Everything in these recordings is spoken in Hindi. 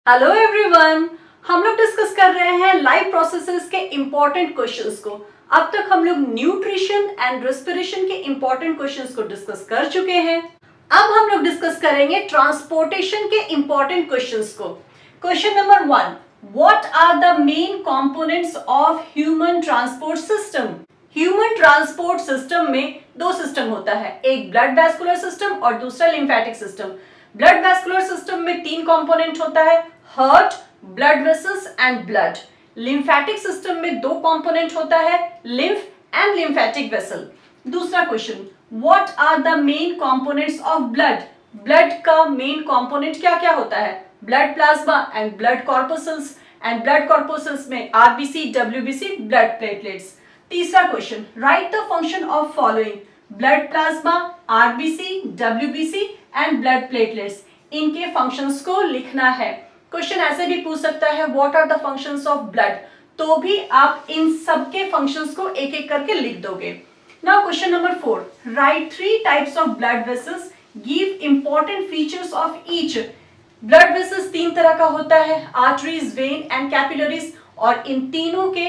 Hello everyone. हम लोग डिस्कस कर रहे हैं लाइफ प्रोसेसेस के इंपॉर्टेंट क्वेश्चंस को। अब तक हम लोग न्यूट्रिशन एंड रेस्पिरेशन के इंपॉर्टेंट क्वेश्चंस को डिस्कस कर चुके हैं। अब हम लोग डिस्कस करेंगे ट्रांसपोर्टेशन के इंपॉर्टेंट क्वेश्चंस को। Question number 1, what are the main components of human transport system. Human transport system में दो सिस्टम होता है, एक ब्लड वैस्कुलर सिस्टम और दूसरा lymphatic system. Blood vascular system में तीन कंपोनेंट होता है, heart, blood vessels and blood. Lymphatic system में दो कंपोनेंट होता है, लिम्फ एंड लिम्फेटिक वेसल। दूसरा question, what are the main components of blood. Blood का मेन कंपोनेंट क्या क्या होता है, blood plasma and blood corpuscles, and blood corpuscles में आरबीसी, डब्ल्यूबीसी, ब्लड प्लेटलेट्स। तीसरा question, write the function of following, blood plasma, RBC, WBC and blood platelets. इनके फंक्शंस को लिखना है। क्वेश्चन ऐसे भी पूछ सकता है, what are the functions of blood, तो भी आप इन सबके फंक्शंस को एक एक करके लिख दोगे। Now question number 4, right 3 types of blood vessels, give important features of each. Blood vessels तीन तरह का होता है, आर्टरीज, वेन एंड कैपिलरीज, और इन तीनों के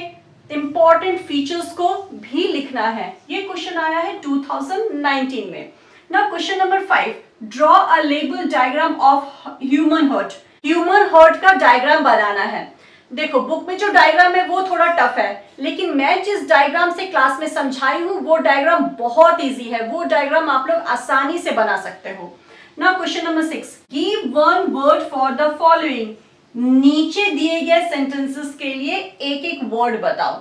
इंपॉर्टेंट फीचर्स को भी लिखना है। ये क्वेश्चन आया है 2019 में। Now question number 5, draw a label diagram of human heart. Human heart का डायग्राम बनाना है। देखो बुक में जो डायग्राम है वो थोड़ा टफ है, लेकिन मैं जिस डायग्राम से क्लास में समझाई हूं वो डायग्राम बहुत इजी है। वो डायग्राम आप लोग आसानी से बना सकते हो। Now question number 6, give one word for the following. नीचे दिए गए सेंटेंसेस के लिए एक एक वर्ड बताओ।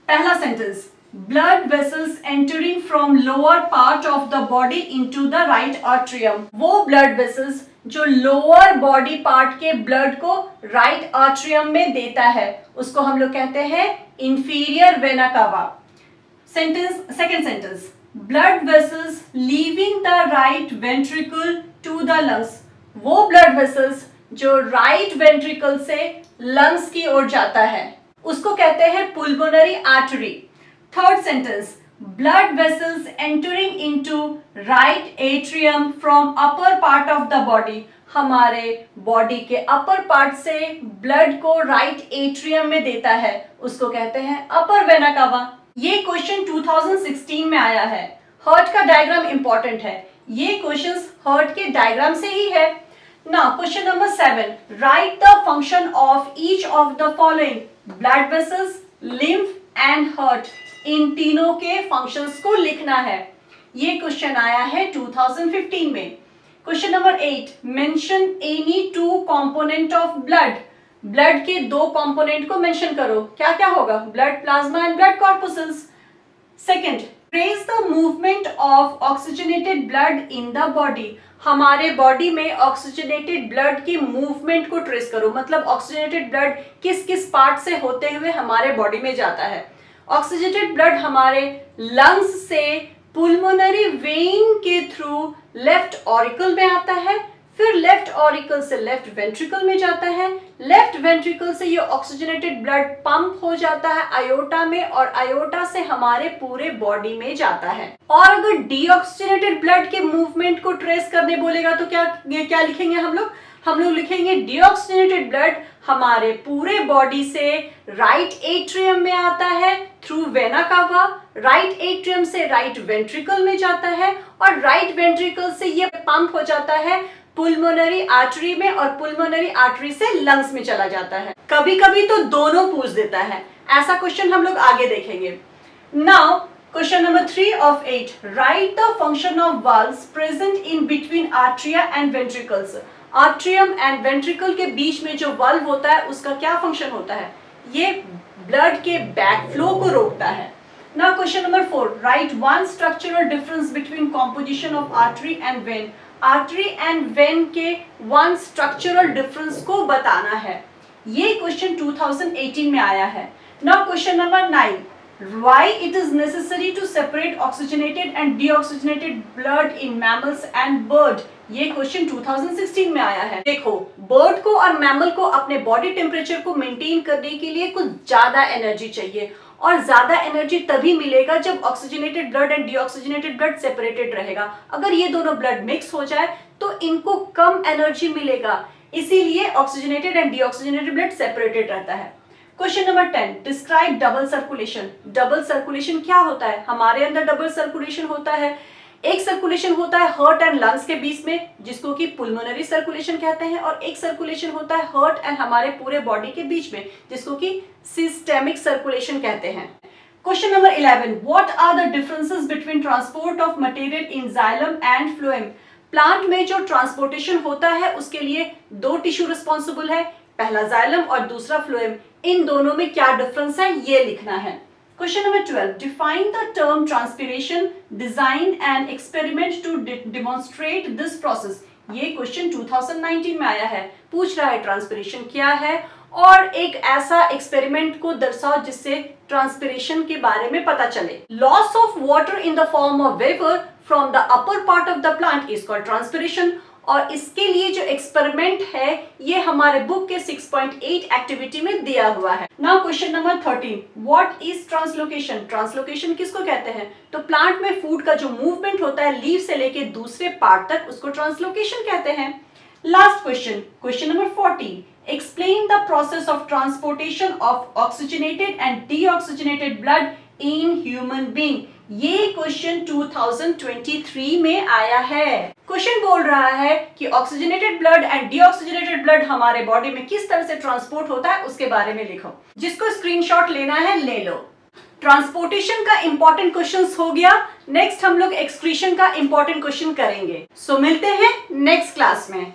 पहला sentence, blood vessels entering from lower part of the body into the right atrium. वो ब्लड वेसल्स जो लोअर बॉडी पार्ट के ब्लड को राइट आर्ट्रियम में देता है उसको हम लोग कहते हैं inferior vena cava. Second sentence, blood vessels leaving the right ventricle to the lungs. वो ब्लड वेसल्स जो राइट वेंट्रिकल से लंग्स की ओर जाता है उसको कहते हैं pulmonary artery. Third sentence, blood vessels entering into right atrium from upper part of the body। हमारे बॉडी के अपर पार्ट से ब्लड को राइट एट्रियम में देता है उसको कहते हैं अपर वेना कावा। ये क्वेश्चन 2016 में आया है। हार्ट का डायग्राम इंपॉर्टेंट है, ये क्वेश्चंस हार्ट के डायग्राम से ही है। Now question number 7, write the function of each of the following, blood vessels, lymph and heart. इन तीनों के फंक्शंस को लिखना है। ये क्वेश्चन आया है 2015 में। Question number 8, mention any two component of blood. Blood के दो कंपोनेंट को मेंशन करो। क्या क्या होगा, blood plasma and blood corpuscles. Second, trace the movement of oxygenated blood in the body. हमारे बॉडी में ऑक्सीजनेटेड ब्लड की मूवमेंट को ट्रेस करो, मतलब ऑक्सीजनेटेड ब्लड किस किस पार्ट से होते हुए हमारे बॉडी में जाता है। ऑक्सीजनेटेड ब्लड हमारे लंग्स से पुल्मोनरी वेन के थ्रू लेफ्ट ऑरिकल में आता है, फिर लेफ्ट ऑरिकल से लेफ्ट वेंट्रिकल में जाता है, लेफ्ट वेंट्रिकल से ये ऑक्सीजनेटेड ब्लड पंप हो जाता है आयोटा में, और आयोटा से हमारे पूरे बॉडी में जाता है। और अगर डीऑक्सीजनेटेड ब्लड के मूवमेंट को ट्रेस करने बोलेगा तो क्या लिखेंगे हम लोग लिखेंगे डीऑक्सीजनेटेड ब्लड हमारे पूरे बॉडी से राइट एट्रियम में आता है through vena cava, right atrium से राइट वेंट्रिकल में जाता है, और राइट वेंट्रिकल से ये पंप हो जाता है पुल्मोनरी आर्टरी में, और पुल्मोनरी आर्टरी से लंग्स में चला जाता है। कभी कभी तो दोनों पूछ देता है, ऐसा क्वेश्चन हम लोग आगे देखेंगे। Now question number 3 of 8, right the function of valves present in between atria and ventricles. Atrium and ventricle के बीच में जो वाल्व होता है उसका क्या फंक्शन होता है, ये ब्लड के बैक फ्लो को रोकता है। Now question number 4, right one structural difference between composition of artery and when. Artery and when के वन स्ट्रक्चरल डिफरेंस को बताना है। ये क्वेश्चन 2018 में आया है। Now question number 9, why it is necessary to separate oxygenated and deoxygenated blood in mammals and bird। ये क्वेश्चन 2016 में आया है। देखो बर्ड को और मैमल को अपने बॉडी टेम्परेचर को मेंटेन करने के लिए कुछ ज्यादा एनर्जी चाहिए, और ज्यादा एनर्जी तभी मिलेगा जब oxygenated blood and deoxygenated blood separated रहेगा। अगर ये दोनों ब्लड मिक्स हो जाए तो इनको कम एनर्जी मिलेगा। इसीलिए oxygenated and deoxygenated blood separated रहता है। Question number 10, describe double circulation. Double circulation क्या होता है? हमारे अंदर डबल सर्कुलेशन होता है। एक सर्कुलेशन होता है हार्ट एंड लंग्स के बीच में, जिसको कि पुल्मोनरी सर्कुलेशन कहते हैं, और एक सर्कुलेशन होता है हार्ट एंड हमारे पूरे बॉडी के बीच में, जिसको कि सिस्टेमिक सर्कुलेशन कहते हैं। Question number 11, what are the differences between transport of material in xylem and phloem. Plant में जो ट्रांसपोर्टेशन होता है उसके लिए दो टिश्यू रिस्पॉन्सिबल है, पहला जाइलम और दूसरा फ्लोएम। इन दोनों में क्या डिफरेंस है ये लिखना है। Question number 12, define the term transpiration, design and experiment to demonstrate this process. ये क्वेश्चन 2019 में आया है। पूछ रहा है ट्रांसपिरेशन क्या है और एक ऐसा एक्सपेरिमेंट को दर्शाओ जिससे ट्रांसपिरेशन के बारे में पता चले। Loss of water in the form of vapour from the upper part of the plant is called transpiration. और इसके लिए जो एक्सपेरिमेंट है ये हमारे बुक के 6.8 एक्टिविटी में दिया हुआ है। Now question number 13, what is translocation. Translocation किसको कहते हैं? तो प्लांट में फूड का जो मूवमेंट होता है लीव से लेके दूसरे पार्ट तक, उसको ट्रांसलोकेशन कहते हैं। Last question, question number 40, explain the process of transportation of oxygenated and deoxygenated blood in human being. ये क्वेश्चन 2023 में आया है। क्वेश्चन बोल रहा है कि oxygenated blood and deoxygenated blood हमारे बॉडी में किस तरह से ट्रांसपोर्ट होता है उसके बारे में लिखो। जिसको स्क्रीनशॉट लेना है ले लो। ट्रांसपोर्टेशन का इंपॉर्टेंट क्वेश्चंस हो गया। नेक्स्ट हम लोग एक्सक्रीशन का इंपॉर्टेंट क्वेश्चन करेंगे। सो मिलते हैं नेक्स्ट क्लास में।